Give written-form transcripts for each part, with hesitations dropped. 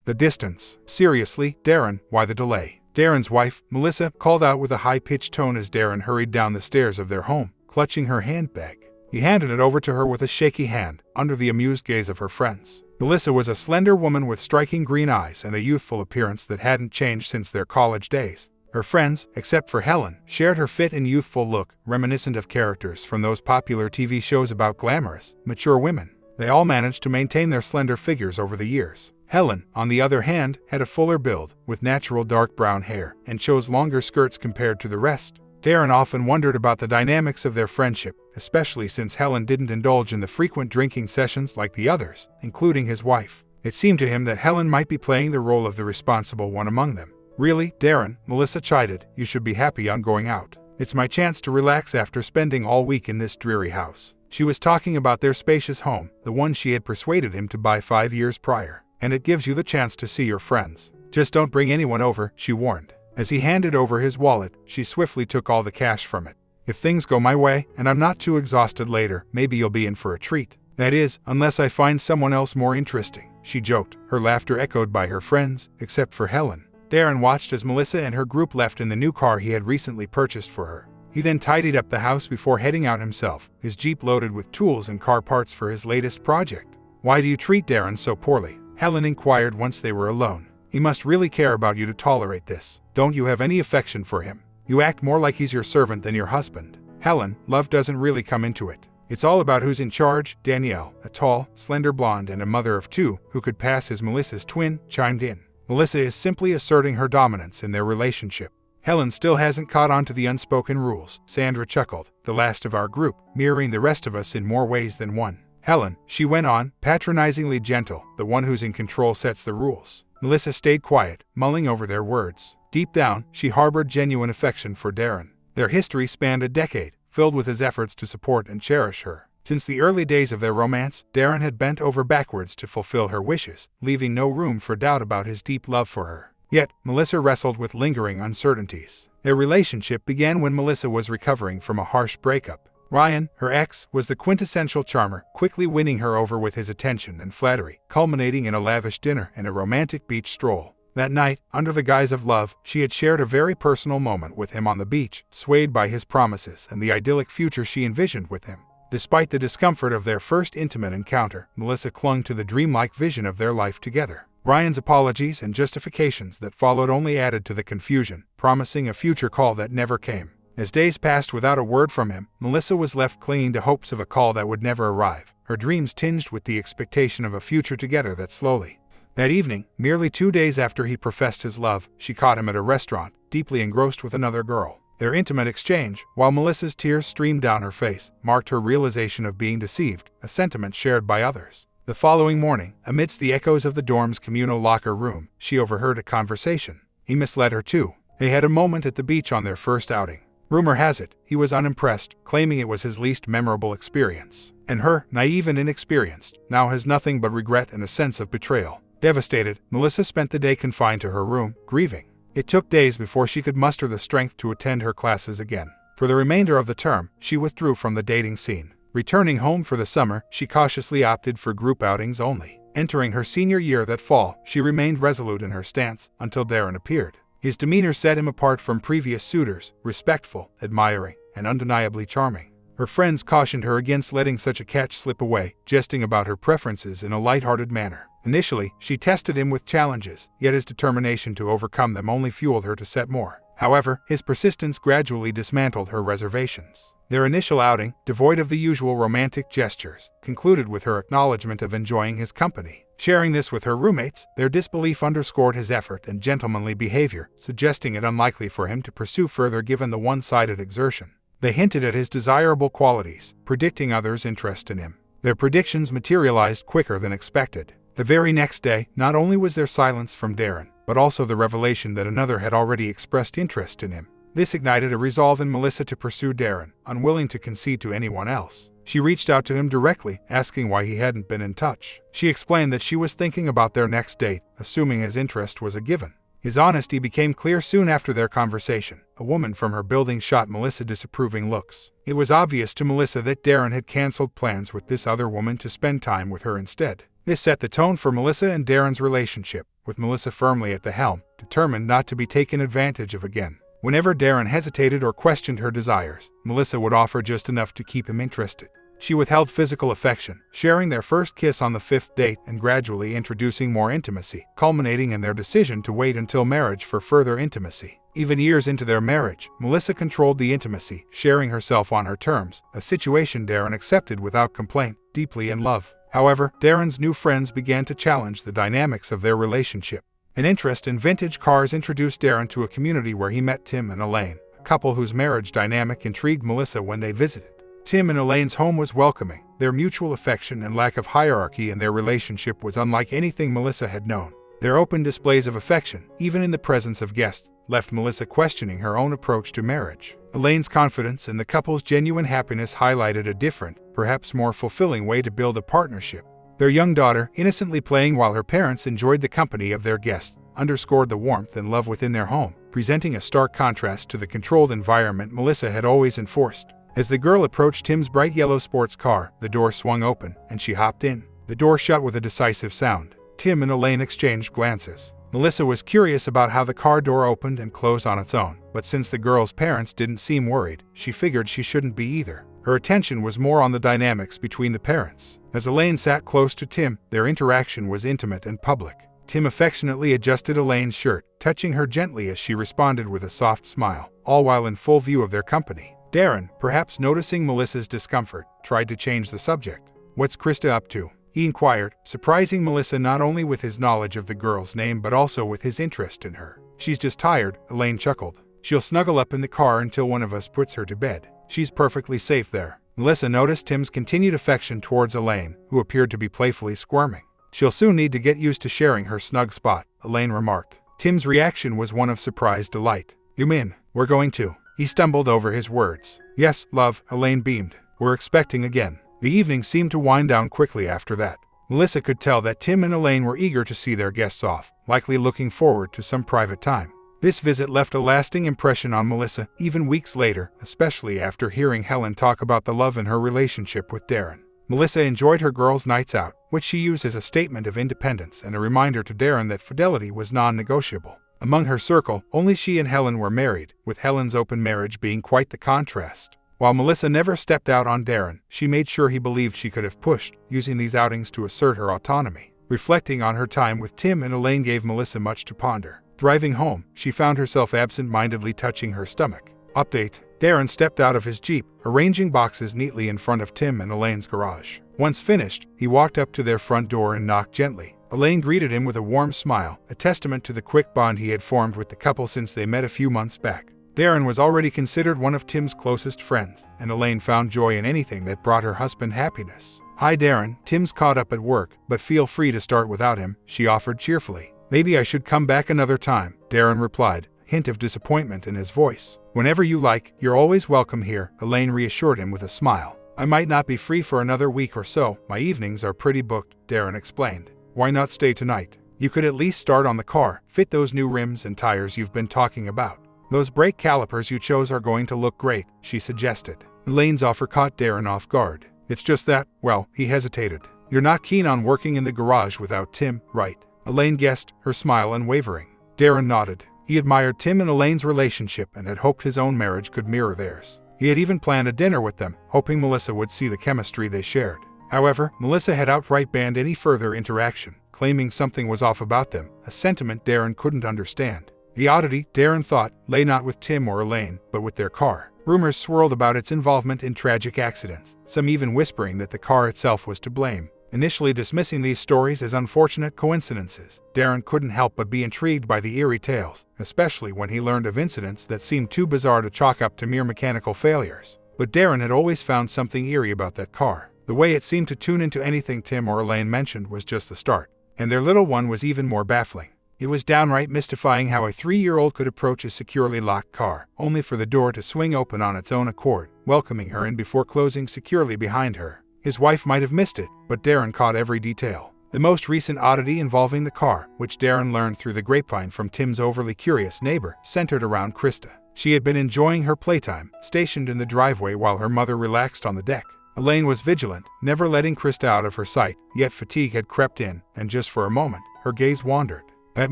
The distance. Seriously, Darren, why the delay? Darren's wife, Melissa, called out with a high-pitched tone as Darren hurried down the stairs of their home, clutching her handbag. He handed it over to her with a shaky hand, under the amused gaze of her friends. Melissa was a slender woman with striking green eyes and a youthful appearance that hadn't changed since their college days. Her friends, except for Helen, shared her fit and youthful look, reminiscent of characters from those popular TV shows about glamorous, mature women. They all managed to maintain their slender figures over the years. Helen, on the other hand, had a fuller build, with natural dark brown hair, and chose longer skirts compared to the rest. Darren often wondered about the dynamics of their friendship, especially since Helen didn't indulge in the frequent drinking sessions like the others, including his wife. It seemed to him that Helen might be playing the role of the responsible one among them. Really, Darren, Melissa chided, you should be happy I'm going out. It's my chance to relax after spending all week in this dreary house. She was talking about their spacious home, the one she had persuaded him to buy 5 years prior. And it gives you the chance to see your friends. Just don't bring anyone over, she warned. As he handed over his wallet, she swiftly took all the cash from it. If things go my way, and I'm not too exhausted later, maybe you'll be in for a treat. That is, unless I find someone else more interesting, she joked, her laughter echoed by her friends, except for Helen. Darren watched as Melissa and her group left in the new car he had recently purchased for her. He then tidied up the house before heading out himself, his Jeep loaded with tools and car parts for his latest project. Why do you treat Darren so poorly? Helen inquired once they were alone. He must really care about you to tolerate this. Don't you have any affection for him? You act more like he's your servant than your husband. Helen, love doesn't really come into it. It's all about who's in charge. Danielle, a tall, slender blonde and a mother of two, who could pass as Melissa's twin, chimed in. Melissa is simply asserting her dominance in their relationship. Helen still hasn't caught on to the unspoken rules, Sandra chuckled, the last of our group, mirroring the rest of us in more ways than one. Helen, she went on, patronizingly gentle, the one who's in control sets the rules. Melissa stayed quiet, mulling over their words. Deep down, she harbored genuine affection for Darren. Their history spanned a decade, filled with his efforts to support and cherish her. Since the early days of their romance, Darren had bent over backwards to fulfill her wishes, leaving no room for doubt about his deep love for her. Yet, Melissa wrestled with lingering uncertainties. Their relationship began when Melissa was recovering from a harsh breakup. Ryan, her ex, was the quintessential charmer, quickly winning her over with his attention and flattery, culminating in a lavish dinner and a romantic beach stroll. That night, under the guise of love, she had shared a very personal moment with him on the beach, swayed by his promises and the idyllic future she envisioned with him. Despite the discomfort of their first intimate encounter, Melissa clung to the dreamlike vision of their life together. Ryan's apologies and justifications that followed only added to the confusion, promising a future call that never came. As days passed without a word from him, Melissa was left clinging to hopes of a call that would never arrive, her dreams tinged with the expectation of a future together that slowly. That evening, merely 2 days after he professed his love, she caught him at a restaurant, deeply engrossed with another girl. Their intimate exchange, while Melissa's tears streamed down her face, marked her realization of being deceived, a sentiment shared by others. The following morning, amidst the echoes of the dorm's communal locker room, she overheard a conversation. He misled her too. They had a moment at the beach on their first outing. Rumor has it, he was unimpressed, claiming it was his least memorable experience. And her, naive and inexperienced, now has nothing but regret and a sense of betrayal. Devastated, Melissa spent the day confined to her room, grieving. It took days before she could muster the strength to attend her classes again. For the remainder of the term, she withdrew from the dating scene. Returning home for the summer, she cautiously opted for group outings only. Entering her senior year that fall, she remained resolute in her stance, until Darren appeared. His demeanor set him apart from previous suitors, respectful, admiring, and undeniably charming. Her friends cautioned her against letting such a catch slip away, jesting about her preferences in a light-hearted manner. Initially, she tested him with challenges, yet his determination to overcome them only fueled her to set more. However, his persistence gradually dismantled her reservations. Their initial outing, devoid of the usual romantic gestures, concluded with her acknowledgement of enjoying his company. Sharing this with her roommates, their disbelief underscored his effort and gentlemanly behavior, suggesting it unlikely for him to pursue further given the one-sided exertion. They hinted at his desirable qualities, predicting others' interest in him. Their predictions materialized quicker than expected. The very next day, not only was there silence from Darren, but also the revelation that another had already expressed interest in him. This ignited a resolve in Melissa to pursue Darren, unwilling to concede to anyone else. She reached out to him directly, asking why he hadn't been in touch. She explained that she was thinking about their next date, assuming his interest was a given. His honesty became clear soon after their conversation. A woman from her building shot Melissa disapproving looks. It was obvious to Melissa that Darren had canceled plans with this other woman to spend time with her instead. This set the tone for Melissa and Darren's relationship, with Melissa firmly at the helm, determined not to be taken advantage of again. Whenever Darren hesitated or questioned her desires, Melissa would offer just enough to keep him interested. She withheld physical affection, sharing their first kiss on the 5th date and gradually introducing more intimacy, culminating in their decision to wait until marriage for further intimacy. Even years into their marriage, Melissa controlled the intimacy, sharing herself on her terms, a situation Darren accepted without complaint, deeply in love. However, Darren's new friends began to challenge the dynamics of their relationship. An interest in vintage cars introduced Darren to a community where he met Tim and Elaine, a couple whose marriage dynamic intrigued Melissa when they visited. Tim and Elaine's home was welcoming. Their mutual affection and lack of hierarchy in their relationship was unlike anything Melissa had known. Their open displays of affection, even in the presence of guests, left Melissa questioning her own approach to marriage. Elaine's confidence in the couple's genuine happiness highlighted a different, perhaps more fulfilling way to build a partnership. Their young daughter, innocently playing while her parents enjoyed the company of their guests, underscored the warmth and love within their home, presenting a stark contrast to the controlled environment Melissa had always enforced. As the girl approached Tim's bright yellow sports car, the door swung open, and she hopped in. The door shut with a decisive sound. Tim and Elaine exchanged glances. Melissa was curious about how the car door opened and closed on its own, but since the girl's parents didn't seem worried, she figured she shouldn't be either. Her attention was more on the dynamics between the parents. As Elaine sat close to Tim, their interaction was intimate and public. Tim affectionately adjusted Elaine's shirt, touching her gently as she responded with a soft smile, all while in full view of their company. Darren, perhaps noticing Melissa's discomfort, tried to change the subject. "What's Krista up to?" he inquired, surprising Melissa not only with his knowledge of the girl's name but also with his interest in her. "She's just tired," Elaine chuckled. "She'll snuggle up in the car until one of us puts her to bed. She's perfectly safe there." Melissa noticed Tim's continued affection towards Elaine, who appeared to be playfully squirming. "She'll soon need to get used to sharing her snug spot," Elaine remarked. Tim's reaction was one of surprised delight. "You mean, we're going to?" He stumbled over his words. "Yes, love," Elaine beamed. "We're expecting again." The evening seemed to wind down quickly after that. Melissa could tell that Tim and Elaine were eager to see their guests off, likely looking forward to some private time. This visit left a lasting impression on Melissa, even weeks later, especially after hearing Helen talk about the love in her relationship with Darren. Melissa enjoyed her girls' nights out, which she used as a statement of independence and a reminder to Darren that fidelity was non-negotiable. Among her circle, only she and Helen were married, with Helen's open marriage being quite the contrast. While Melissa never stepped out on Darren, she made sure he believed she could have pushed, using these outings to assert her autonomy. Reflecting on her time with Tim and Elaine gave Melissa much to ponder. Driving home, she found herself absent-mindedly touching her stomach. Update: Darren stepped out of his Jeep, arranging boxes neatly in front of Tim and Elaine's garage. Once finished, he walked up to their front door and knocked gently. Elaine greeted him with a warm smile, a testament to the quick bond he had formed with the couple since they met a few months back. Darren was already considered one of Tim's closest friends, and Elaine found joy in anything that brought her husband happiness. "Hi Darren, Tim's caught up at work, but feel free to start without him," she offered cheerfully. "Maybe I should come back another time," Darren replied, a hint of disappointment in his voice. "Whenever you like, you're always welcome here," Elaine reassured him with a smile. "I might not be free for another week or so, my evenings are pretty booked," Darren explained. "Why not stay tonight? You could at least start on the car, fit those new rims and tires you've been talking about. Those brake calipers you chose are going to look great," she suggested. Elaine's offer caught Darren off guard. "It's just that," well, he hesitated. "You're not keen on working in the garage without Tim, right?" Elaine guessed, her smile unwavering. Darren nodded. He admired Tim and Elaine's relationship and had hoped his own marriage could mirror theirs. He had even planned a dinner with them, hoping Melissa would see the chemistry they shared. However, Melissa had outright banned any further interaction, claiming something was off about them, a sentiment Darren couldn't understand. The oddity, Darren thought, lay not with Tim or Elaine, but with their car. Rumors swirled about its involvement in tragic accidents, some even whispering that the car itself was to blame. Initially dismissing these stories as unfortunate coincidences, Darren couldn't help but be intrigued by the eerie tales, especially when he learned of incidents that seemed too bizarre to chalk up to mere mechanical failures. But Darren had always found something eerie about that car. The way it seemed to tune into anything Tim or Elaine mentioned was just the start, and their little one was even more baffling. It was downright mystifying how a 3-year-old could approach a securely locked car, only for the door to swing open on its own accord, welcoming her in before closing securely behind her. His wife might have missed it, but Darren caught every detail. The most recent oddity involving the car, which Darren learned through the grapevine from Tim's overly curious neighbor, centered around Krista. She had been enjoying her playtime, stationed in the driveway while her mother relaxed on the deck. Elaine was vigilant, never letting Krista out of her sight, yet fatigue had crept in, and just for a moment, her gaze wandered. That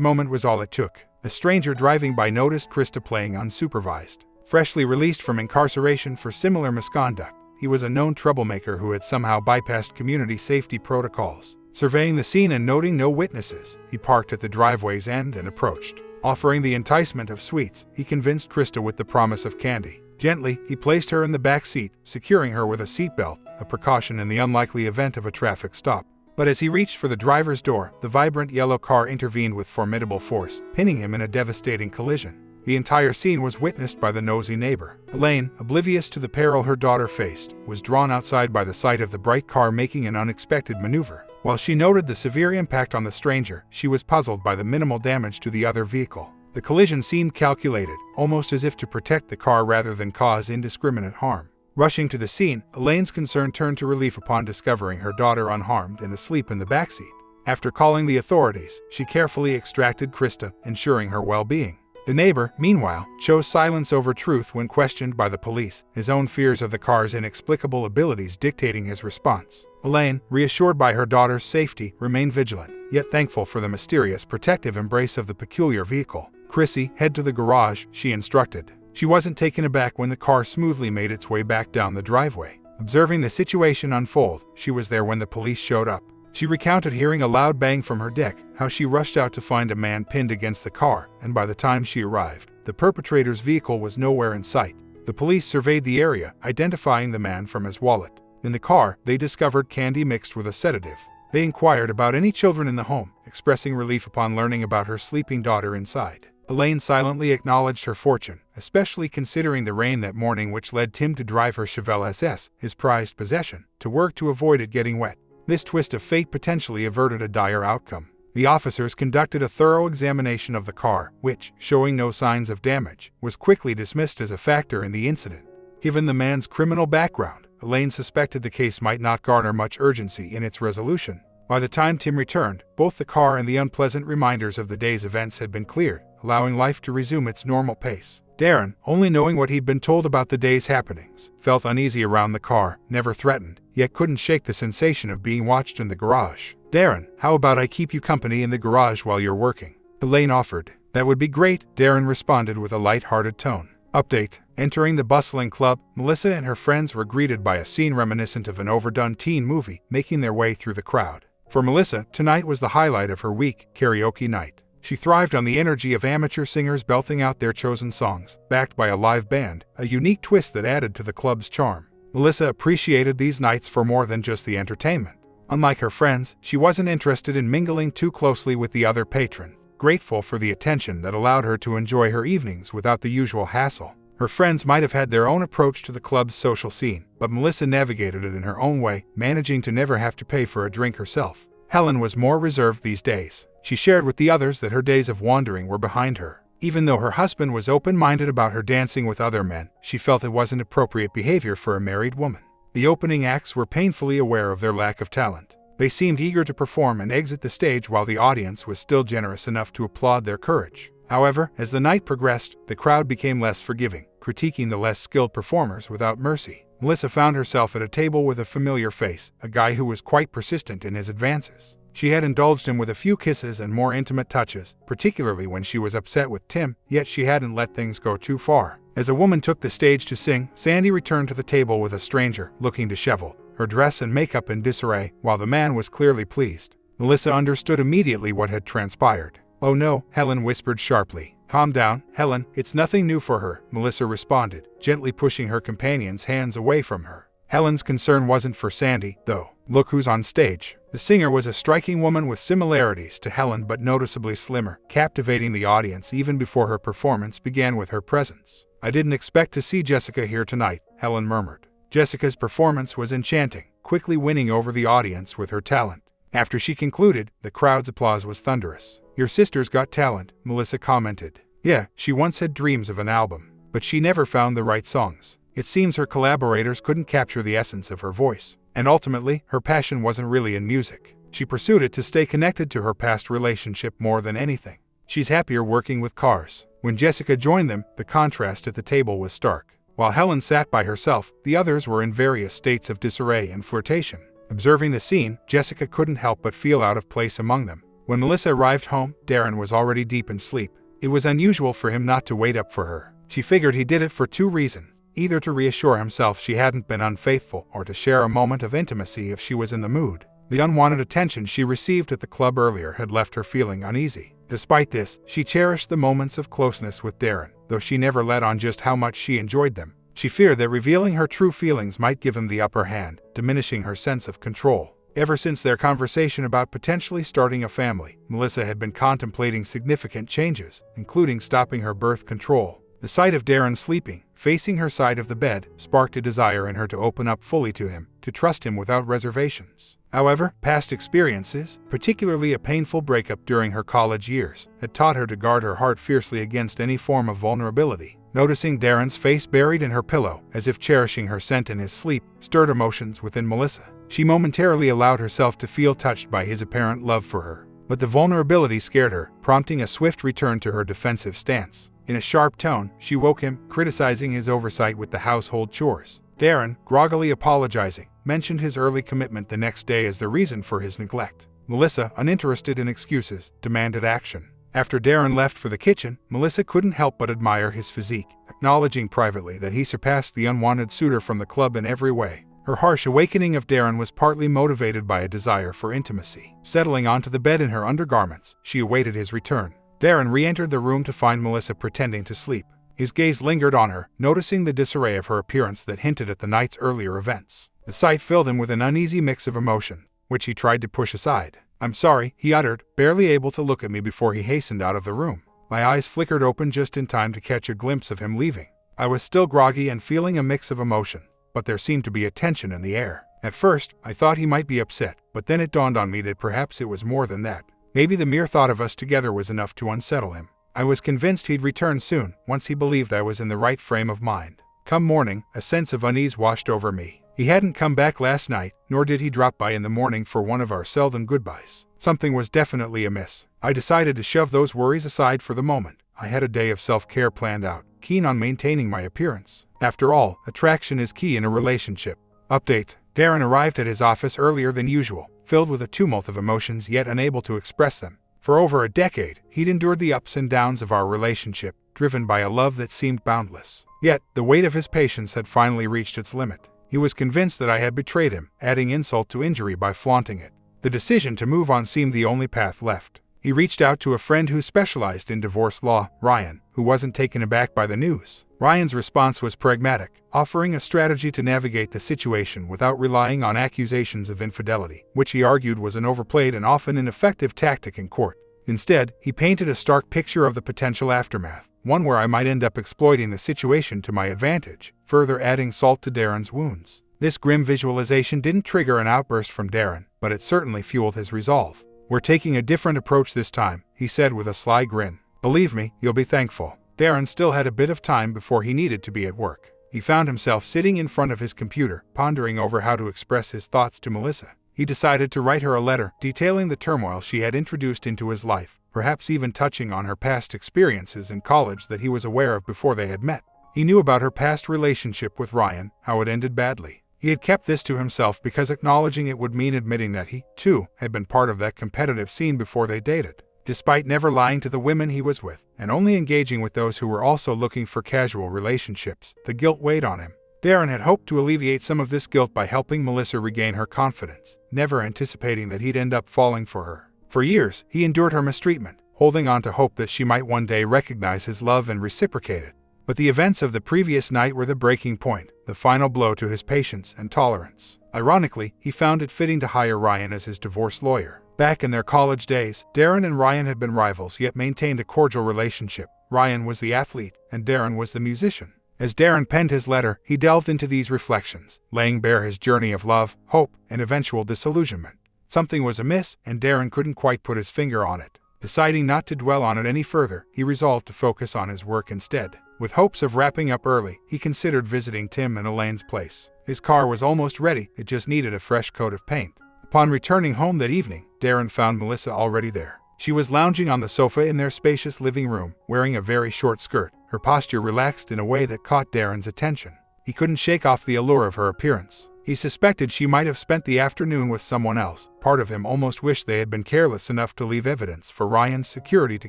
moment was all it took. A stranger driving by noticed Krista playing unsupervised. Freshly released from incarceration for similar misconduct, he was a known troublemaker who had somehow bypassed community safety protocols. Surveying the scene and noting no witnesses, he parked at the driveway's end and approached. Offering the enticement of sweets, he convinced Krista with the promise of candy. Gently, he placed her in the back seat, securing her with a seatbelt, a precaution in the unlikely event of a traffic stop. But as he reached for the driver's door, the vibrant yellow car intervened with formidable force, pinning him in a devastating collision. The entire scene was witnessed by the nosy neighbor. Elaine, oblivious to the peril her daughter faced, was drawn outside by the sight of the bright car making an unexpected maneuver. While she noted the severe impact on the stranger, she was puzzled by the minimal damage to the other vehicle. The collision seemed calculated, almost as if to protect the car rather than cause indiscriminate harm. Rushing to the scene, Elaine's concern turned to relief upon discovering her daughter unharmed and asleep in the backseat. After calling the authorities, she carefully extracted Krista, ensuring her well-being. The neighbor, meanwhile, chose silence over truth when questioned by the police, his own fears of the car's inexplicable abilities dictating his response. Elaine, reassured by her daughter's safety, remained vigilant, yet thankful for the mysterious protective embrace of the peculiar vehicle. "Chrissy, head to the garage," she instructed. She wasn't taken aback when the car smoothly made its way back down the driveway. Observing the situation unfold, she was there when the police showed up. She recounted hearing a loud bang from her deck, how she rushed out to find a man pinned against the car, and by the time she arrived, the perpetrator's vehicle was nowhere in sight. The police surveyed the area, identifying the man from his wallet. In the car, they discovered candy mixed with a sedative. They inquired about any children in the home, expressing relief upon learning about her sleeping daughter inside. Elaine silently acknowledged her fortune, especially considering the rain that morning, which led Tim to drive her Chevelle SS, his prized possession, to work to avoid it getting wet. This twist of fate potentially averted a dire outcome. The officers conducted a thorough examination of the car, which, showing no signs of damage, was quickly dismissed as a factor in the incident. Given the man's criminal background, Elaine suspected the case might not garner much urgency in its resolution. By the time Tim returned, both the car and the unpleasant reminders of the day's events had been cleared, allowing life to resume its normal pace. Darren, only knowing what he'd been told about the day's happenings, felt uneasy around the car, never threatened, yet couldn't shake the sensation of being watched in the garage. "Darren, how about I keep you company in the garage while you're working?" Elaine offered. "That would be great," Darren responded with a light-hearted tone. Update. Entering the bustling club, Melissa and her friends were greeted by a scene reminiscent of an overdone teen movie, making their way through the crowd. For Melissa, tonight was the highlight of her week, karaoke night. She thrived on the energy of amateur singers belting out their chosen songs, backed by a live band, a unique twist that added to the club's charm. Melissa appreciated these nights for more than just the entertainment. Unlike her friends, she wasn't interested in mingling too closely with the other patrons, grateful for the attention that allowed her to enjoy her evenings without the usual hassle. Her friends might have had their own approach to the club's social scene, but Melissa navigated it in her own way, managing to never have to pay for a drink herself. Helen was more reserved these days. She shared with the others that her days of wandering were behind her. Even though her husband was open-minded about her dancing with other men, she felt it wasn't appropriate behavior for a married woman. The opening acts were painfully aware of their lack of talent. They seemed eager to perform and exit the stage while the audience was still generous enough to applaud their courage. However, as the night progressed, the crowd became less forgiving, critiquing the less skilled performers without mercy. Melissa found herself at a table with a familiar face, a guy who was quite persistent in his advances. She had indulged him with a few kisses and more intimate touches, particularly when she was upset with Tim, yet she hadn't let things go too far. As a woman took the stage to sing, Sandy returned to the table with a stranger, looking disheveled, her dress and makeup in disarray, while the man was clearly pleased. Melissa understood immediately what had transpired. "Oh no," Helen whispered sharply. "Calm down, Helen, it's nothing new for her," Melissa responded, gently pushing her companion's hands away from her. Helen's concern wasn't for Sandy, though. "Look who's on stage." The singer was a striking woman with similarities to Helen but noticeably slimmer, captivating the audience even before her performance began with her presence. "I didn't expect to see Jessica here tonight," Helen murmured. Jessica's performance was enchanting, quickly winning over the audience with her talent. After she concluded, the crowd's applause was thunderous. "Your sister's got talent," Melissa commented. "Yeah, she once had dreams of an album, but she never found the right songs. It seems her collaborators couldn't capture the essence of her voice. And ultimately, her passion wasn't really in music. She pursued it to stay connected to her past relationship more than anything. She's happier working with cars." When Jessica joined them, the contrast at the table was stark. While Helen sat by herself, the others were in various states of disarray and flirtation. Observing the scene, Jessica couldn't help but feel out of place among them. When Melissa arrived home, Darren was already deep in sleep. It was unusual for him not to wait up for her. She figured he did it for two reasons, either to reassure himself she hadn't been unfaithful or to share a moment of intimacy if she was in the mood. The unwanted attention she received at the club earlier had left her feeling uneasy. Despite this, she cherished the moments of closeness with Darren, though she never let on just how much she enjoyed them. She feared that revealing her true feelings might give him the upper hand, diminishing her sense of control. Ever since their conversation about potentially starting a family, Melissa had been contemplating significant changes, including stopping her birth control. The sight of Darren sleeping, facing her side of the bed, sparked a desire in her to open up fully to him, to trust him without reservations. However, past experiences, particularly a painful breakup during her college years, had taught her to guard her heart fiercely against any form of vulnerability. Noticing Darren's face buried in her pillow, as if cherishing her scent in his sleep, stirred emotions within Melissa. She momentarily allowed herself to feel touched by his apparent love for her. But the vulnerability scared her, prompting a swift return to her defensive stance. In a sharp tone, she woke him, criticizing his oversight with the household chores. Darren, groggily apologizing, mentioned his early commitment the next day as the reason for his neglect. Melissa, uninterested in excuses, demanded action. After Darren left for the kitchen, Melissa couldn't help but admire his physique, acknowledging privately that he surpassed the unwanted suitor from the club in every way. Her harsh awakening of Darren was partly motivated by a desire for intimacy. Settling onto the bed in her undergarments, she awaited his return. Darren re-entered the room to find Melissa pretending to sleep. His gaze lingered on her, noticing the disarray of her appearance that hinted at the night's earlier events. The sight filled him with an uneasy mix of emotion, which he tried to push aside. "I'm sorry," he uttered, barely able to look at me before he hastened out of the room. My eyes flickered open just in time to catch a glimpse of him leaving. I was still groggy and feeling a mix of emotion, but there seemed to be a tension in the air. At first, I thought he might be upset, but then it dawned on me that perhaps it was more than that. Maybe the mere thought of us together was enough to unsettle him. I was convinced he'd return soon, once he believed I was in the right frame of mind. Come morning, a sense of unease washed over me. He hadn't come back last night, nor did he drop by in the morning for one of our seldom goodbyes. Something was definitely amiss. I decided to shove those worries aside for the moment. I had a day of self-care planned out, keen on maintaining my appearance. After all, attraction is key in a relationship. Update: Darren arrived at his office earlier than usual, filled with a tumult of emotions yet unable to express them. For over a decade, he'd endured the ups and downs of our relationship, driven by a love that seemed boundless. Yet, the weight of his patience had finally reached its limit. He was convinced that I had betrayed him, adding insult to injury by flaunting it. The decision to move on seemed the only path left. He reached out to a friend who specialized in divorce law, Ryan, who wasn't taken aback by the news. Ryan's response was pragmatic, offering a strategy to navigate the situation without relying on accusations of infidelity, which he argued was an overplayed and often ineffective tactic in court. Instead, he painted a stark picture of the potential aftermath, one where I might end up exploiting the situation to my advantage, further adding salt to Darren's wounds. This grim visualization didn't trigger an outburst from Darren, but it certainly fueled his resolve. "We're taking a different approach this time," he said with a sly grin. "Believe me, you'll be thankful." Darren still had a bit of time before he needed to be at work. He found himself sitting in front of his computer, pondering over how to express his thoughts to Melissa. He decided to write her a letter detailing the turmoil she had introduced into his life, perhaps even touching on her past experiences in college that he was aware of before they had met. He knew about her past relationship with Ryan, how it ended badly. He had kept this to himself because acknowledging it would mean admitting that he, too, had been part of that competitive scene before they dated. Despite never lying to the women he was with, and only engaging with those who were also looking for casual relationships, the guilt weighed on him. Darren had hoped to alleviate some of this guilt by helping Melissa regain her confidence, never anticipating that he'd end up falling for her. For years, he endured her mistreatment, holding on to hope that she might one day recognize his love and reciprocate it. But the events of the previous night were the breaking point, the final blow to his patience and tolerance. Ironically, he found it fitting to hire Ryan as his divorce lawyer. Back in their college days, Darren and Ryan had been rivals yet maintained a cordial relationship. Ryan was the athlete, and Darren was the musician. As Darren penned his letter, he delved into these reflections, laying bare his journey of love, hope, and eventual disillusionment. Something was amiss, and Darren couldn't quite put his finger on it. Deciding not to dwell on it any further, he resolved to focus on his work instead. With hopes of wrapping up early, he considered visiting Tim and Elaine's place. His car was almost ready, it just needed a fresh coat of paint. Upon returning home that evening, Darren found Melissa already there. She was lounging on the sofa in their spacious living room, wearing a very short skirt. her posture relaxed in a way that caught Darren's attention. He couldn't shake off the allure of her appearance. He suspected she might have spent the afternoon with someone else. Part of him almost wished they had been careless enough to leave evidence for Ryan's security to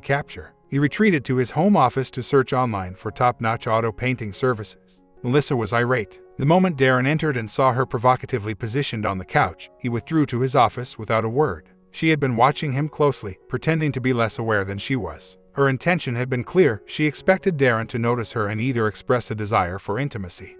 capture. He retreated to his home office to search online for top-notch auto painting services. Melissa was irate. The moment Darren entered and saw her provocatively positioned on the couch, he withdrew to his office without a word. She had been watching him closely, pretending to be less aware than she was. Her intention had been clear. She expected Darren to notice her and either express a desire for intimacy,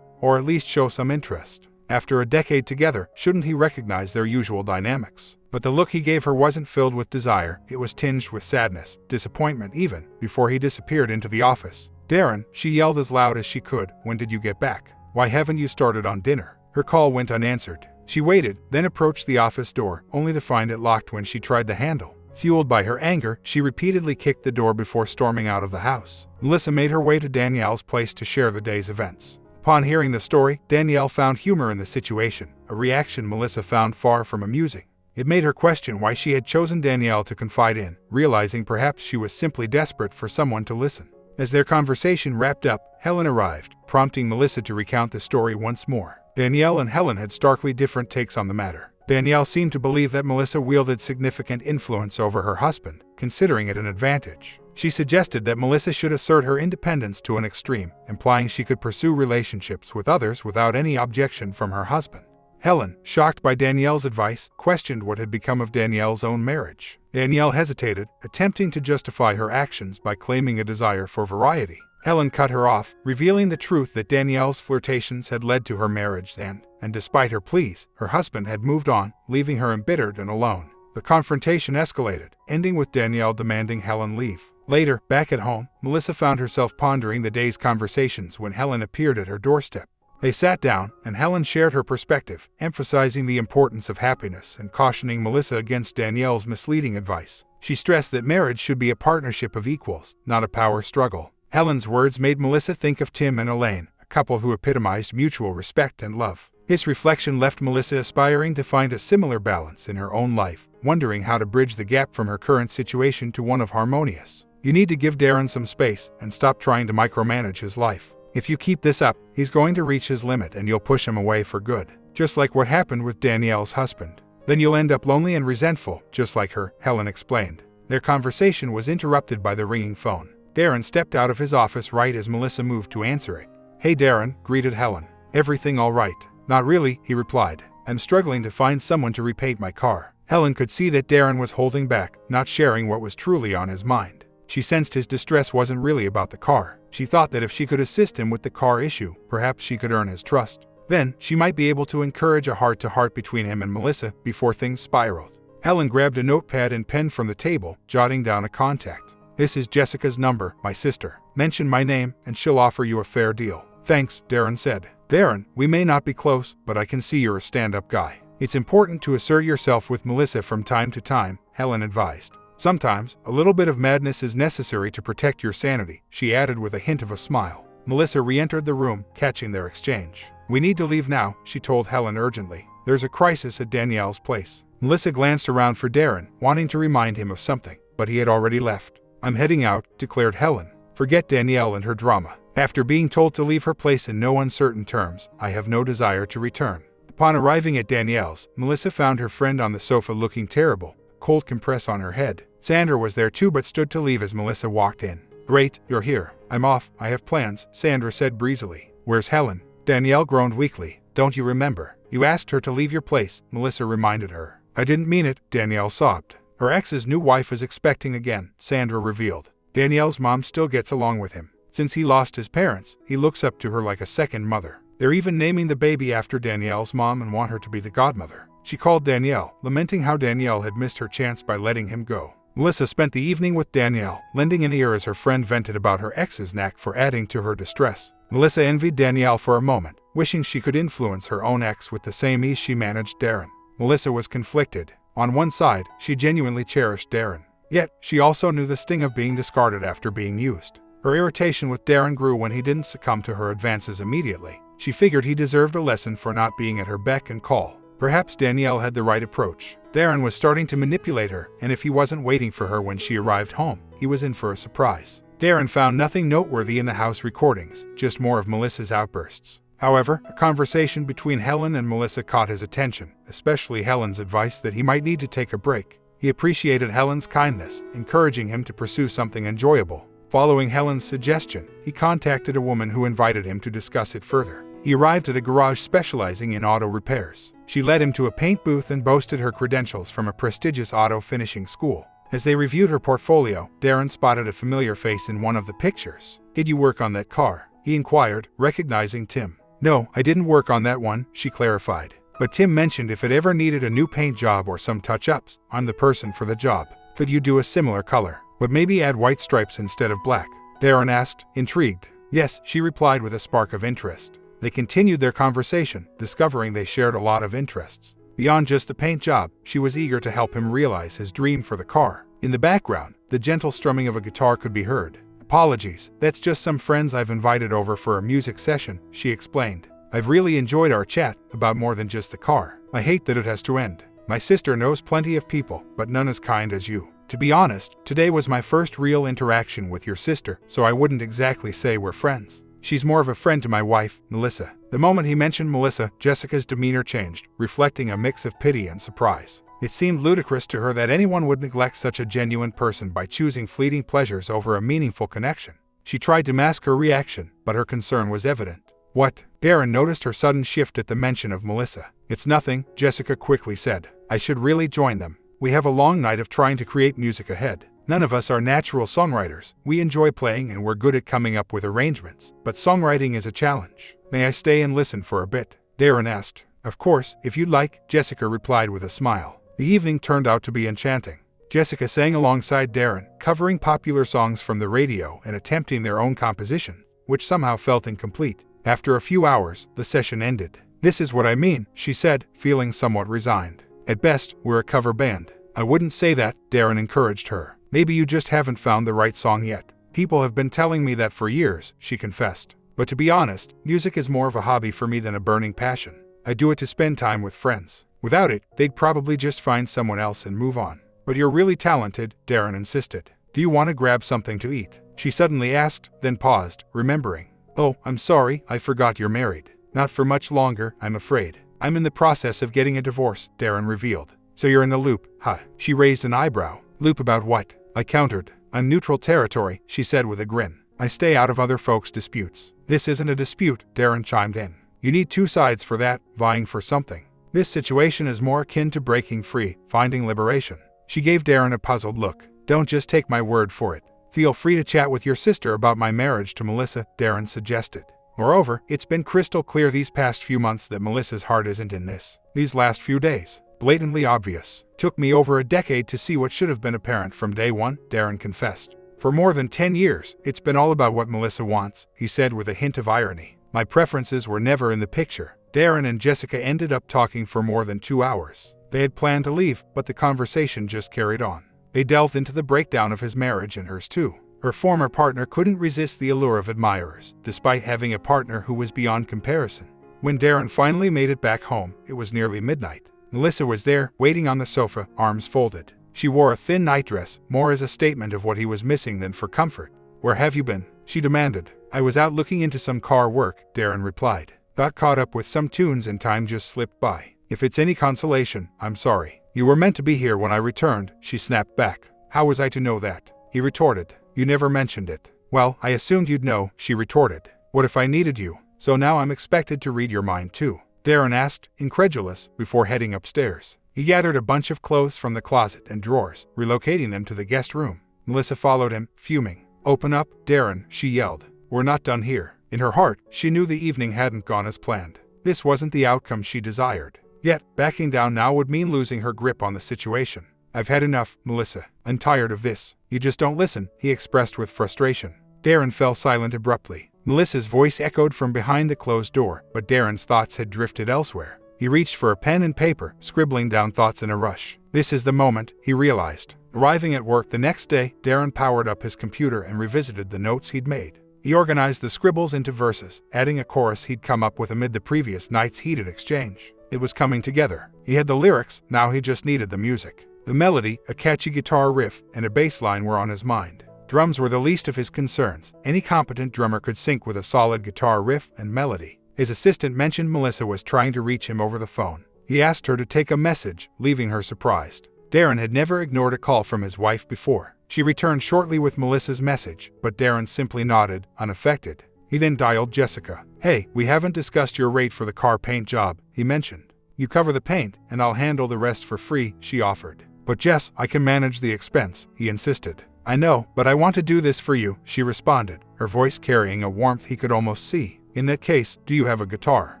or at least show some interest. After a decade together, shouldn't he recognize their usual dynamics? But the look he gave her wasn't filled with desire. It was tinged with sadness, disappointment even, before he disappeared into the office. "Darren," she yelled as loud as she could, "when did you get back? Why haven't you started on dinner?" Her call went unanswered. She waited, then approached the office door, only to find it locked when she tried the handle. Fueled by her anger, she repeatedly kicked the door before storming out of the house. Melissa made her way to Danielle's place to share the day's events. Upon hearing the story, Danielle found humor in the situation, a reaction Melissa found far from amusing. It made her question why she had chosen Danielle to confide in, realizing perhaps she was simply desperate for someone to listen. As their conversation wrapped up, Helen arrived, prompting Melissa to recount the story once more. Danielle and Helen had starkly different takes on the matter. Danielle seemed to believe that Melissa wielded significant influence over her husband, considering it an advantage. She suggested that Melissa should assert her independence to an extreme, implying she could pursue relationships with others without any objection from her husband. Helen, shocked by Danielle's advice, questioned what had become of Danielle's own marriage. Danielle hesitated, attempting to justify her actions by claiming a desire for variety. Helen cut her off, revealing the truth that Danielle's flirtations had led to her marriage and despite her pleas, her husband had moved on, leaving her embittered and alone. The confrontation escalated, ending with Danielle demanding Helen leave. Later, back at home, Melissa found herself pondering the day's conversations when Helen appeared at her doorstep. They sat down, and Helen shared her perspective, emphasizing the importance of happiness and cautioning Melissa against Danielle's misleading advice. She stressed that marriage should be a partnership of equals, not a power struggle. Helen's words made Melissa think of Tim and Elaine, a couple who epitomized mutual respect and love. This reflection left Melissa aspiring to find a similar balance in her own life, wondering how to bridge the gap from her current situation to one of harmonious. "You need to give Darren some space and stop trying to micromanage his life. If you keep this up, he's going to reach his limit and you'll push him away for good, just like what happened with Danielle's husband. Then you'll end up lonely and resentful, just like her," Helen explained. Their conversation was interrupted by the ringing phone. Darren stepped out of his office right as Melissa moved to answer it. "Hey Darren," greeted Helen. "Everything all right?" "Not really," he replied. "I'm struggling to find someone to repaint my car." Helen could see that Darren was holding back, not sharing what was truly on his mind. She sensed his distress wasn't really about the car. She thought that if she could assist him with the car issue, perhaps she could earn his trust. Then, she might be able to encourage a heart-to-heart between him and Melissa before things spiraled. Helen grabbed a notepad and pen from the table, jotting down a contact. "This is Jessica's number, my sister. Mention my name, and she'll offer you a fair deal." "Thanks," Darren said. "Darren, we may not be close, but I can see you're a stand-up guy. It's important to assert yourself with Melissa from time to time," Helen advised. "Sometimes, a little bit of madness is necessary to protect your sanity," she added with a hint of a smile. Melissa re-entered the room, catching their exchange. "We need to leave now," she told Helen urgently. "There's a crisis at Danielle's place." Melissa glanced around for Darren, wanting to remind him of something, but he had already left. "I'm heading out," declared Helen. "Forget Danielle and her drama. After being told to leave her place in no uncertain terms, I have no desire to return." Upon arriving at Danielle's, Melissa found her friend on the sofa looking terrible, a cold compress on her head. Sandra was there too but stood to leave as Melissa walked in. "Great, you're here. I'm off, I have plans," Sandra said breezily. "Where's Helen?" Danielle groaned weakly. "Don't you remember? You asked her to leave your place," Melissa reminded her. "I didn't mean it," Danielle sobbed. "Her ex's new wife is expecting again," Sandra revealed. "Danielle's mom still gets along with him. Since he lost his parents, he looks up to her like a second mother. They're even naming the baby after Danielle's mom and want her to be the godmother." She called Danielle, lamenting how Danielle had missed her chance by letting him go. Melissa spent the evening with Danielle, lending an ear as her friend vented about her ex's knack for adding to her distress. Melissa envied Danielle for a moment, wishing she could influence her own ex with the same ease she managed Darren. Melissa was conflicted. On one side, she genuinely cherished Darren. Yet, she also knew the sting of being discarded after being used. Her irritation with Darren grew when he didn't succumb to her advances immediately. She figured he deserved a lesson for not being at her beck and call. Perhaps Danielle had the right approach. Darren was starting to manipulate her, and if he wasn't waiting for her when she arrived home, he was in for a surprise. Darren found nothing noteworthy in the house recordings, just more of Melissa's outbursts. However, a conversation between Helen and Melissa caught his attention, especially Helen's advice that he might need to take a break. He appreciated Helen's kindness, encouraging him to pursue something enjoyable. Following Helen's suggestion, he contacted a woman who invited him to discuss it further. He arrived at a garage specializing in auto repairs. She led him to a paint booth and boasted her credentials from a prestigious auto finishing school. As they reviewed her portfolio, Darren spotted a familiar face in one of the pictures. "Did you work on that car?" he inquired, recognizing Tim. "No, I didn't work on that one," she clarified. "But Tim mentioned if it ever needed a new paint job or some touch-ups, I'm the person for the job. Could you do a similar color, but maybe add white stripes instead of black?" Darren asked, intrigued. "Yes," she replied with a spark of interest. They continued their conversation, discovering they shared a lot of interests. Beyond just the paint job, she was eager to help him realize his dream for the car. In the background, the gentle strumming of a guitar could be heard. "Apologies, that's just some friends I've invited over for a music session," she explained. "I've really enjoyed our chat about more than just the car. I hate that it has to end. My sister knows plenty of people, but none as kind as you. To be honest, today was my first real interaction with your sister, so I wouldn't exactly say we're friends. She's more of a friend to my wife, Melissa." The moment he mentioned Melissa, Jessica's demeanor changed, reflecting a mix of pity and surprise. It seemed ludicrous to her that anyone would neglect such a genuine person by choosing fleeting pleasures over a meaningful connection. She tried to mask her reaction, but her concern was evident. "What?" Darren noticed her sudden shift at the mention of Melissa. "It's nothing," Jessica quickly said. "I should really join them. We have a long night of trying to create music ahead. None of us are natural songwriters. We enjoy playing and we're good at coming up with arrangements, but songwriting is a challenge. May I stay and listen for a bit?" Darren asked. "Of course, if you'd like," Jessica replied with a smile. The evening turned out to be enchanting. Jessica sang alongside Darren, covering popular songs from the radio and attempting their own composition, which somehow felt incomplete. After a few hours, the session ended. "This is what I mean," she said, feeling somewhat resigned. "At best, we're a cover band." "I wouldn't say that," Darren encouraged her. "Maybe you just haven't found the right song yet." "People have been telling me that for years," she confessed. "But to be honest, music is more of a hobby for me than a burning passion. I do it to spend time with friends. Without it, they'd probably just find someone else and move on." "But you're really talented," Darren insisted. "Do you want to grab something to eat?" she suddenly asked, then paused, remembering. "Oh, I'm sorry, I forgot you're married." "Not for much longer, I'm afraid. I'm in the process of getting a divorce," Darren revealed. "So you're in the loop, huh?" She raised an eyebrow. "Loop about what?" I countered. "I'm neutral territory," she said with a grin. "I stay out of other folks' disputes." "This isn't a dispute," Darren chimed in. "You need two sides for that, vying for something. This situation is more akin to breaking free, finding liberation." She gave Darren a puzzled look. "Don't just take my word for it. Feel free to chat with your sister about my marriage to Melissa," Darren suggested. "Moreover, it's been crystal clear these past few months that Melissa's heart isn't in this. These last few days. Blatantly obvious. Took me over a decade to see what should have been apparent from day one," Darren confessed. "For more than 10 years, it's been all about what Melissa wants," he said with a hint of irony. "My preferences were never in the picture." Darren and Jessica ended up talking for more than 2 hours. They had planned to leave, but the conversation just carried on. They delved into the breakdown of his marriage and hers too. Her former partner couldn't resist the allure of admirers, despite having a partner who was beyond comparison. When Darren finally made it back home, it was nearly midnight. Melissa was there, waiting on the sofa, arms folded. She wore a thin nightdress, more as a statement of what he was missing than for comfort. "Where have you been?" she demanded. "I was out looking into some car work," Darren replied. "Got caught up with some tunes and time just slipped by. If it's any consolation, I'm sorry." "You were meant to be here when I returned," she snapped back. "How was I to know that?" he retorted. "You never mentioned it." "Well, I assumed you'd know," she retorted. "What if I needed you? So now I'm expected to read your mind too?" Darren asked, incredulous, before heading upstairs. He gathered a bunch of clothes from the closet and drawers, relocating them to the guest room. Melissa followed him, fuming. "Open up, Darren," she yelled. "We're not done here." In her heart, she knew the evening hadn't gone as planned. This wasn't the outcome she desired. Yet, backing down now would mean losing her grip on the situation. "I've had enough, Melissa. I'm tired of this. You just don't listen," he expressed with frustration. Darren fell silent abruptly. Melissa's voice echoed from behind the closed door, but Darren's thoughts had drifted elsewhere. He reached for a pen and paper, scribbling down thoughts in a rush. This is the moment, he realized. Arriving at work the next day, Darren powered up his computer and revisited the notes he'd made. He organized the scribbles into verses, adding a chorus he'd come up with amid the previous night's heated exchange. It was coming together. He had the lyrics, now he just needed the music. The melody, a catchy guitar riff, and a bass line were on his mind. Drums were the least of his concerns. Any competent drummer could sync with a solid guitar riff and melody. His assistant mentioned Melissa was trying to reach him over the phone. He asked her to take a message, leaving her surprised. Darren had never ignored a call from his wife before. She returned shortly with Melissa's message, but Darren simply nodded, unaffected. He then dialed Jessica. "Hey, we haven't discussed your rate for the car paint job," he mentioned. "You cover the paint, and I'll handle the rest for free," she offered. "But Jess, I can manage the expense," he insisted. "I know, but I want to do this for you," she responded, her voice carrying a warmth he could almost see. "In that case, do you have a guitar?"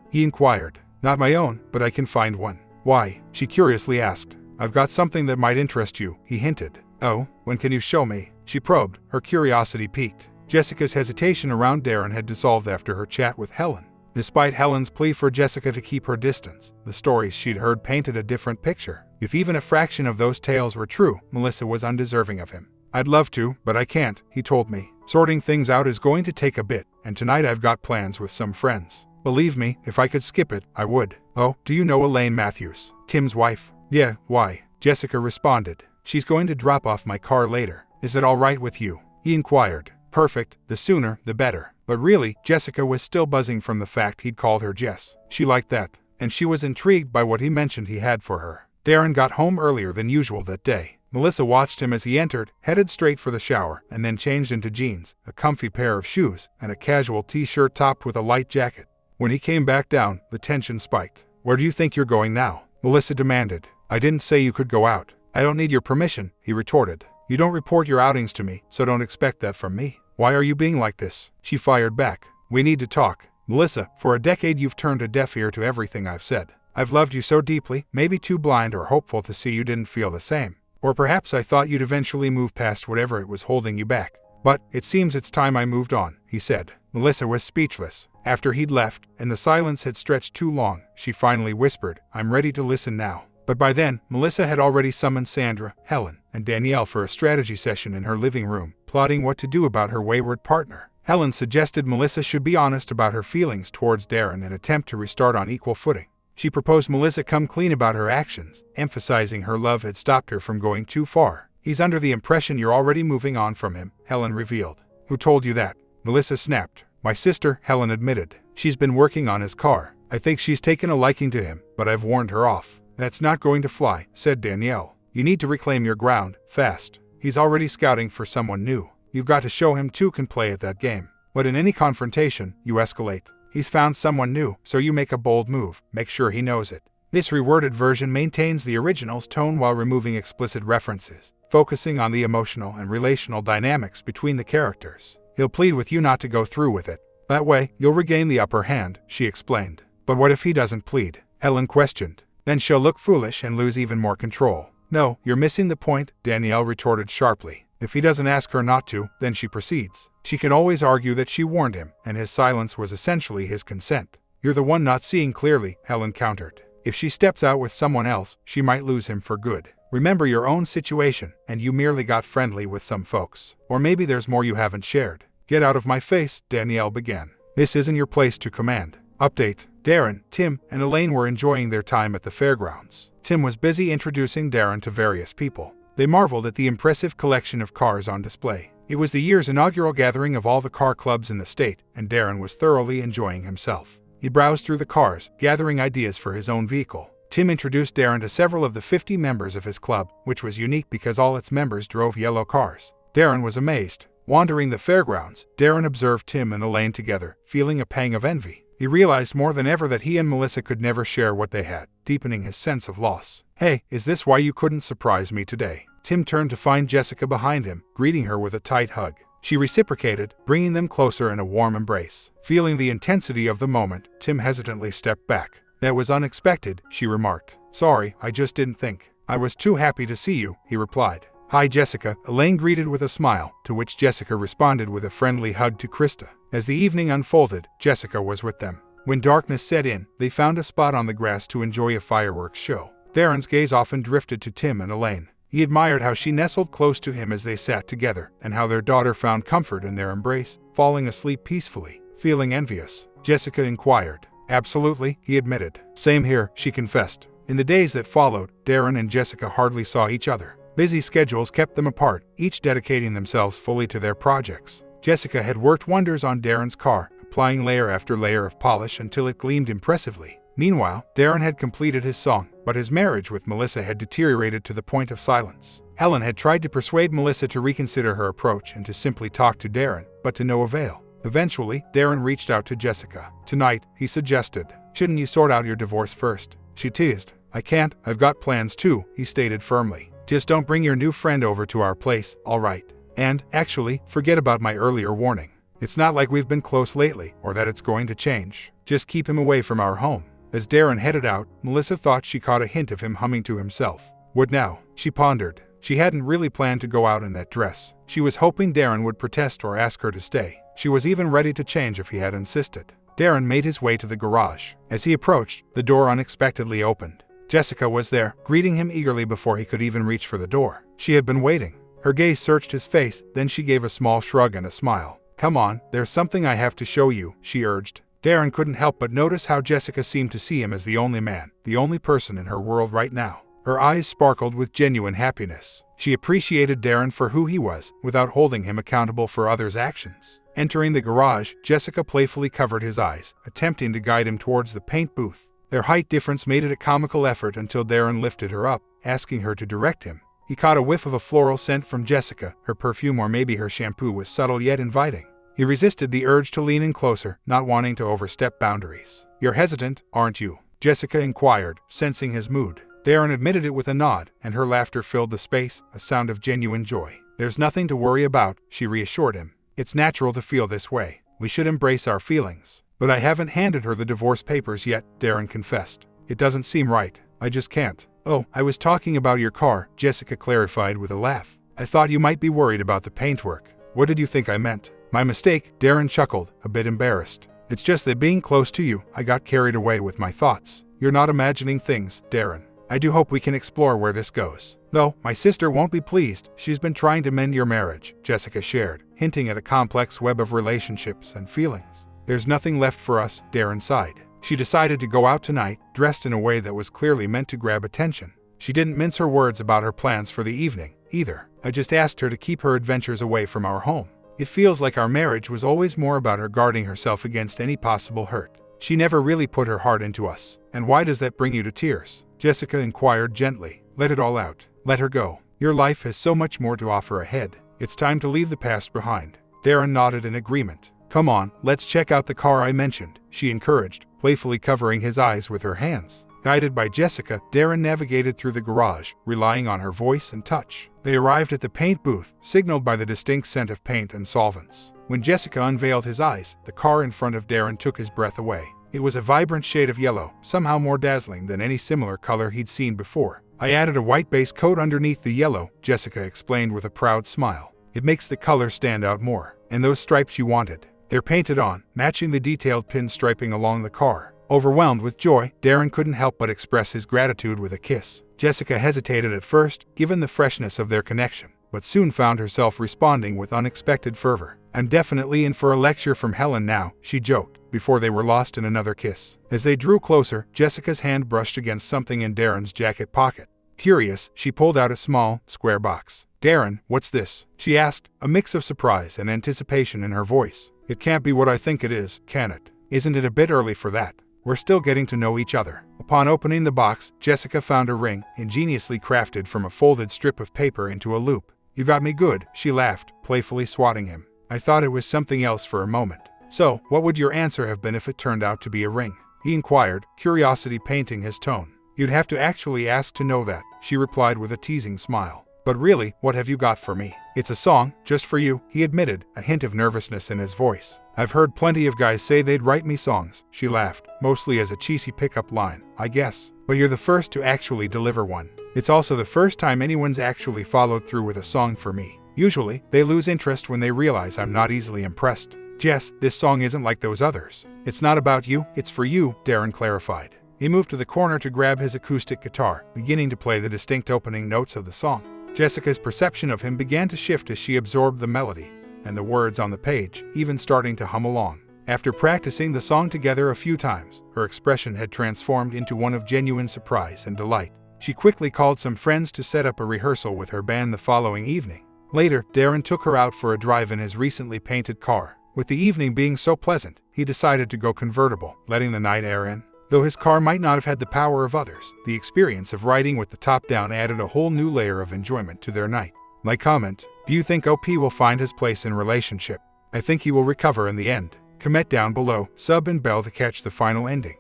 he inquired. "Not my own, but I can find one." "Why?" she curiously asked. "I've got something that might interest you," he hinted. "Oh, when can you show me?" she probed, her curiosity piqued. Jessica's hesitation around Darren had dissolved after her chat with Helen. Despite Helen's plea for Jessica to keep her distance, the stories she'd heard painted a different picture. If even a fraction of those tales were true, Melissa was undeserving of him. "I'd love to, but I can't," he told me. "Sorting things out is going to take a bit, and tonight I've got plans with some friends. Believe me, if I could skip it, I would." "Oh, do you know Elaine Matthews, Tim's wife?" "Yeah, why?" Jessica responded. "She's going to drop off my car later. Is it all right with you?" he inquired. "Perfect, the sooner, the better." But really, Jessica was still buzzing from the fact he'd called her Jess. She liked that, and she was intrigued by what he mentioned he had for her. Darren got home earlier than usual that day. Melissa watched him as he entered, headed straight for the shower, and then changed into jeans, a comfy pair of shoes, and a casual t-shirt topped with a light jacket. When he came back down, the tension spiked. "Where do you think you're going now?" Melissa demanded. "I didn't say you could go out." "I don't need your permission," he retorted. "You don't report your outings to me, so don't expect that from me." "Why are you being like this?" she fired back. "We need to talk. Melissa, for a decade you've turned a deaf ear to everything I've said. I've loved you so deeply, maybe too blind or hopeful to see you didn't feel the same. Or perhaps I thought you'd eventually move past whatever it was holding you back. But it seems it's time I moved on," he said. Melissa was speechless. After he'd left, and the silence had stretched too long, she finally whispered, "I'm ready to listen now." But by then, Melissa had already summoned Sandra, Helen, and Danielle for a strategy session in her living room, plotting what to do about her wayward partner. Helen suggested Melissa should be honest about her feelings towards Darren and attempt to restart on equal footing. She proposed Melissa come clean about her actions, emphasizing her love had stopped her from going too far. "He's under the impression you're already moving on from him," Helen revealed. "Who told you that?" Melissa snapped. "My sister," Helen admitted. "She's been working on his car. I think she's taken a liking to him, but I've warned her off." "That's not going to fly," said Danielle. "You need to reclaim your ground, fast. He's already scouting for someone new. You've got to show him two can play at that game. But in any confrontation, you escalate. He's found someone new, so you make a bold move. Make sure he knows it." This reworded version maintains the original's tone while removing explicit references, focusing on the emotional and relational dynamics between the characters. "He'll plead with you not to go through with it. That way, you'll regain the upper hand," she explained. "But what if he doesn't plead?" Helen questioned. "Then she'll look foolish and lose even more control." "No, you're missing the point," Danielle retorted sharply. "If he doesn't ask her not to, then she proceeds. She can always argue that she warned him, and his silence was essentially his consent." "You're the one not seeing clearly," Helen countered. "If she steps out with someone else, she might lose him for good. Remember your own situation, and you merely got friendly with some folks. Or maybe there's more you haven't shared." "Get out of my face," Danielle began. "This isn't your place to command." Update: Darren, Tim, and Elaine were enjoying their time at the fairgrounds. Tim was busy introducing Darren to various people. They marveled at the impressive collection of cars on display. It was the year's inaugural gathering of all the car clubs in the state, and Darren was thoroughly enjoying himself. He browsed through the cars, gathering ideas for his own vehicle. Tim introduced Darren to several of the 50 members of his club, which was unique because all its members drove yellow cars. Darren was amazed. Wandering the fairgrounds, Darren observed Tim and Elaine together, feeling a pang of envy. He realized more than ever that he and Melissa could never share what they had, deepening his sense of loss. "Hey, is this why you couldn't surprise me today?" Tim turned to find Jessica behind him, greeting her with a tight hug. She reciprocated, bringing them closer in a warm embrace. Feeling the intensity of the moment, Tim hesitantly stepped back. "That was unexpected," she remarked. "Sorry, I just didn't think. I was too happy to see you," he replied. "Hi Jessica," Elaine greeted with a smile, to which Jessica responded with a friendly hug to Krista. As the evening unfolded, Jessica was with them. When darkness set in, they found a spot on the grass to enjoy a fireworks show. Darren's gaze often drifted to Tim and Elaine. He admired how she nestled close to him as they sat together, and how their daughter found comfort in their embrace, falling asleep peacefully. Feeling envious, Jessica inquired. "Absolutely," he admitted. "Same here," she confessed. In the days that followed, Darren and Jessica hardly saw each other. Busy schedules kept them apart, each dedicating themselves fully to their projects. Jessica had worked wonders on Darren's car, applying layer after layer of polish until it gleamed impressively. Meanwhile, Darren had completed his song, but his marriage with Melissa had deteriorated to the point of silence. Helen had tried to persuade Melissa to reconsider her approach and to simply talk to Darren, but to no avail. Eventually, Darren reached out to Jessica. "Tonight," he suggested, "shouldn't you sort out your divorce first?" She teased. "I can't, I've got plans too," he stated firmly. "Just don't bring your new friend over to our place, all right? And, actually, forget about my earlier warning. It's not like we've been close lately, or that it's going to change. Just keep him away from our home." As Darren headed out, Melissa thought she caught a hint of him humming to himself. What now? She pondered. She hadn't really planned to go out in that dress. She was hoping Darren would protest or ask her to stay. She was even ready to change if he had insisted. Darren made his way to the garage. As he approached, the door unexpectedly opened. Jessica was there, greeting him eagerly before he could even reach for the door. She had been waiting. Her gaze searched his face, then she gave a small shrug and a smile. "Come on, there's something I have to show you," she urged. Darren couldn't help but notice how Jessica seemed to see him as the only man, the only person in her world right now. Her eyes sparkled with genuine happiness. She appreciated Darren for who he was, without holding him accountable for others' actions. Entering the garage, Jessica playfully covered his eyes, attempting to guide him towards the paint booth. Their height difference made it a comical effort until Darren lifted her up, asking her to direct him. He caught a whiff of a floral scent from Jessica. Her perfume or maybe her shampoo was subtle yet inviting. He resisted the urge to lean in closer, not wanting to overstep boundaries. "You're hesitant, aren't you?" Jessica inquired, sensing his mood. Darren admitted it with a nod, and her laughter filled the space, a sound of genuine joy. "There's nothing to worry about," she reassured him. "It's natural to feel this way. We should embrace our feelings." "But I haven't handed her the divorce papers yet," Darren confessed. "It doesn't seem right. I just can't." "Oh, I was talking about your car," Jessica clarified with a laugh. "I thought you might be worried about the paintwork." "What did you think I meant?" "My mistake," Darren chuckled, a bit embarrassed. "It's just that being close to you, I got carried away with my thoughts." "You're not imagining things, Darren. I do hope we can explore where this goes. Though, my sister won't be pleased. She's been trying to mend your marriage," Jessica shared, hinting at a complex web of relationships and feelings. "There's nothing left for us," Darren sighed. She decided to go out tonight, dressed in a way that was clearly meant to grab attention. She didn't mince her words about her plans for the evening, either. "I just asked her to keep her adventures away from our home. It feels like our marriage was always more about her guarding herself against any possible hurt. She never really put her heart into us." "And why does that bring you to tears?" Jessica inquired gently. "Let it all out. Let her go. Your life has so much more to offer ahead. It's time to leave the past behind." Darren nodded in agreement. "Come on, let's check out the car I mentioned," she encouraged, playfully covering his eyes with her hands. Guided by Jessica, Darren navigated through the garage, relying on her voice and touch. They arrived at the paint booth, signaled by the distinct scent of paint and solvents. When Jessica unveiled his eyes, the car in front of Darren took his breath away. It was a vibrant shade of yellow, somehow more dazzling than any similar color he'd seen before. "I added a white base coat underneath the yellow," Jessica explained with a proud smile. "It makes the color stand out more. And those stripes you wanted, they're painted on, matching the detailed pinstriping along the car." Overwhelmed with joy, Darren couldn't help but express his gratitude with a kiss. Jessica hesitated at first, given the freshness of their connection, but soon found herself responding with unexpected fervor. "I'm definitely in for a lecture from Helen now," she joked, before they were lost in another kiss. As they drew closer, Jessica's hand brushed against something in Darren's jacket pocket. Curious, she pulled out a small, square box. "Darren, what's this?" she asked, a mix of surprise and anticipation in her voice. "It can't be what I think it is, can it? Isn't it a bit early for that? We're still getting to know each other." Upon opening the box, Jessica found a ring, ingeniously crafted from a folded strip of paper into a loop. "You got me good," she laughed, playfully swatting him. "I thought it was something else for a moment." "So, what would your answer have been if it turned out to be a ring?" he inquired, curiosity painting his tone. "You'd have to actually ask to know that," she replied with a teasing smile. "But really, what have you got for me?" "It's a song, just for you," he admitted, a hint of nervousness in his voice. "I've heard plenty of guys say they'd write me songs," she laughed, mostly as a cheesy pickup line, I guess. "But you're the first to actually deliver one. It's also the first time anyone's actually followed through with a song for me. Usually, they lose interest when they realize I'm not easily impressed." "Jess, this song isn't like those others. It's not about you, it's for you," Darren clarified. He moved to the corner to grab his acoustic guitar, beginning to play the distinct opening notes of the song. Jessica's perception of him began to shift as she absorbed the melody and the words on the page, even starting to hum along. After practicing the song together a few times, her expression had transformed into one of genuine surprise and delight. She quickly called some friends to set up a rehearsal with her band the following evening. Later, Darren took her out for a drive in his recently painted car. With the evening being so pleasant, he decided to go convertible, letting the night air in. Though his car might not have had the power of others, the experience of riding with the top down added a whole new layer of enjoyment to their night. Like, comment, do you think OP will find his place in relationship? I think he will recover in the end. Comment down below, sub and bell to catch the final ending.